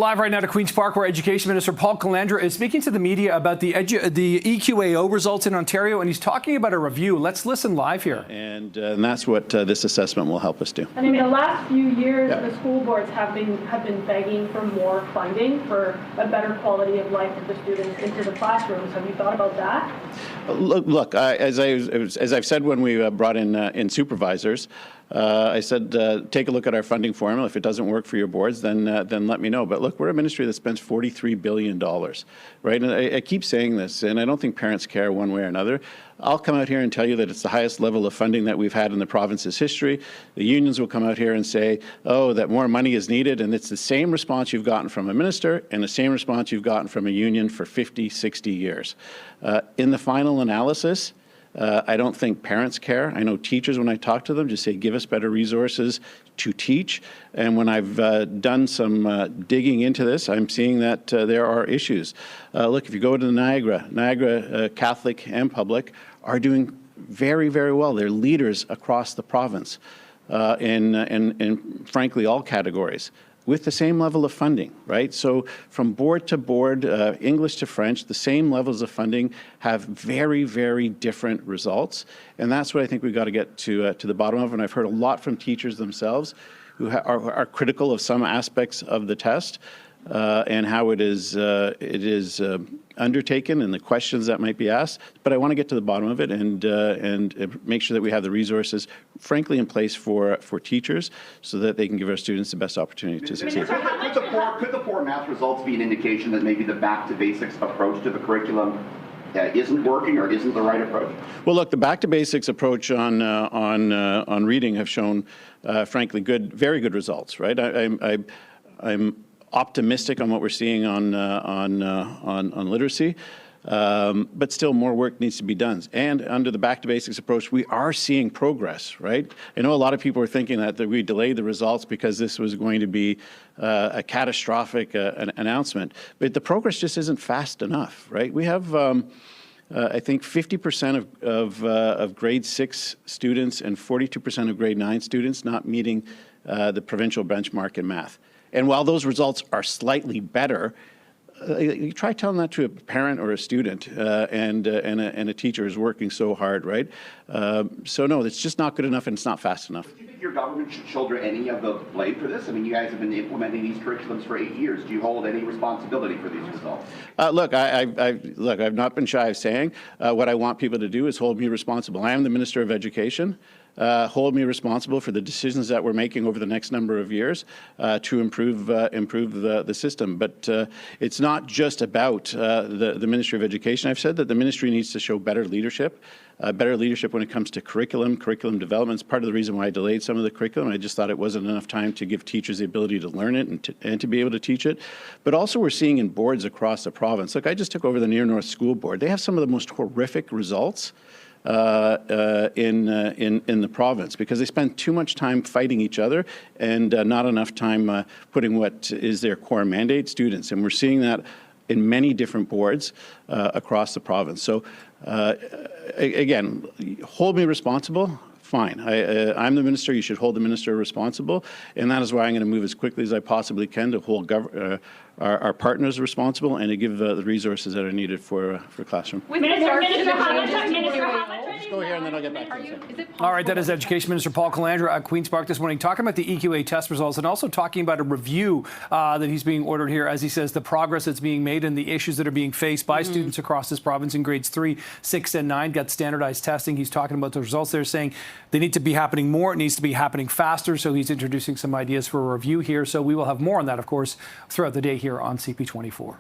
live right now to Queen's Park, where Education Minister Paul Calandra is speaking to the media about the EQAO results in Ontario, and he's talking about a review. Let's listen live here. And that's what this assessment will help us do. And in the last few years, the school boards have been begging for more funding for a better quality of life for the students into the classrooms. Have you thought about that? Look, as I've said when we brought in supervisors, I said, take a look at our funding formula. If it doesn't work for your boards, then let me know. But look, we're a ministry that spends $43 billion, right? And I keep saying this, and I don't think parents care one way or another. I'll come out here and tell you that it's the highest level of funding that we've had in the province's history. The unions will come out here and say, oh, that more money is needed, and it's the same response you've gotten from a minister and the same response you've gotten from a union for 50, 60 years. In the final analysis, I don't think parents care. I know teachers, when I talk to them, just say, give us better resources to teach. And when I've done some digging into this, I'm seeing that there are issues. Look, if you go to Niagara Catholic and public are doing very, very well. They're leaders across the province in frankly, all categories, with the same level of funding, right? So from board to board, English to French, the same levels of funding have very, very different results. And that's what I think we've got to get to the bottom of. And I've heard a lot from teachers themselves who are critical of some aspects of the test and how it is undertaken and the questions that might be asked. But I want to get to the bottom of it and make sure that we have the resources, frankly, in place for teachers so that they can give our students the best opportunity to succeed. Could the poor math results be an indication that maybe the back to basics approach to the curriculum isn't working or isn't the right approach? Well, look, the back to basics approach on reading have shown, frankly, very good results, right? I'm optimistic on what we're seeing on literacy, but still more work needs to be done. And under the back to basics approach, we are seeing progress, right? I know a lot of people are thinking that we delayed the results because this was going to be a catastrophic announcement, but the progress just isn't fast enough, right? We have I think 50% of grade 6 students and 42% of grade 9 students not meeting the provincial benchmark in math. And while those results are slightly better, you try telling that to a parent or a student and a teacher who's working so hard, right? So no, it's just not good enough and it's not fast enough. Do you think your government should shoulder any of the blame for this? I mean, you guys have been implementing these curriculums for 8 years. Do you hold any responsibility for these results? Look, I've not been shy of saying what I want people to do is hold me responsible. I am the Minister of Education. Hold me responsible for the decisions that we're making over the next number of years to improve the system. But it's not just about the Ministry of Education. I've said that the ministry needs to show better leadership when it comes to curriculum development. It's part of the reason why I delayed some of the curriculum. I just thought it wasn't enough time to give teachers the ability to learn it and to be able to teach it. But also we're seeing in boards across the province. Look, I just took over the Near North School Board. They have some of the most horrific results in the province because they spend too much time fighting each other and not enough time putting what is their core mandate, students. And we're seeing that in many different boards across the province. So again, hold me responsible. Fine. I'm the minister. You should hold the minister responsible, and that is why I'm going to move as quickly as I possibly can to hold our partners responsible and to give the resources that are needed for classroom. Minister, how much Just go here and then I'll get back to you. All right, that is Education Minister Paul Calandra at Queen's Park this morning, talking about the EQA test results and also talking about a review that he's being ordered here, as he says, the progress that's being made and the issues that are being faced by students across this province in grades 3, 6, and 9 got standardized testing. He's talking about the results. They're saying they need to be happening more. It needs to be happening faster. So he's introducing some ideas for a review here. So we will have more on that, of course, throughout the day here on CP24.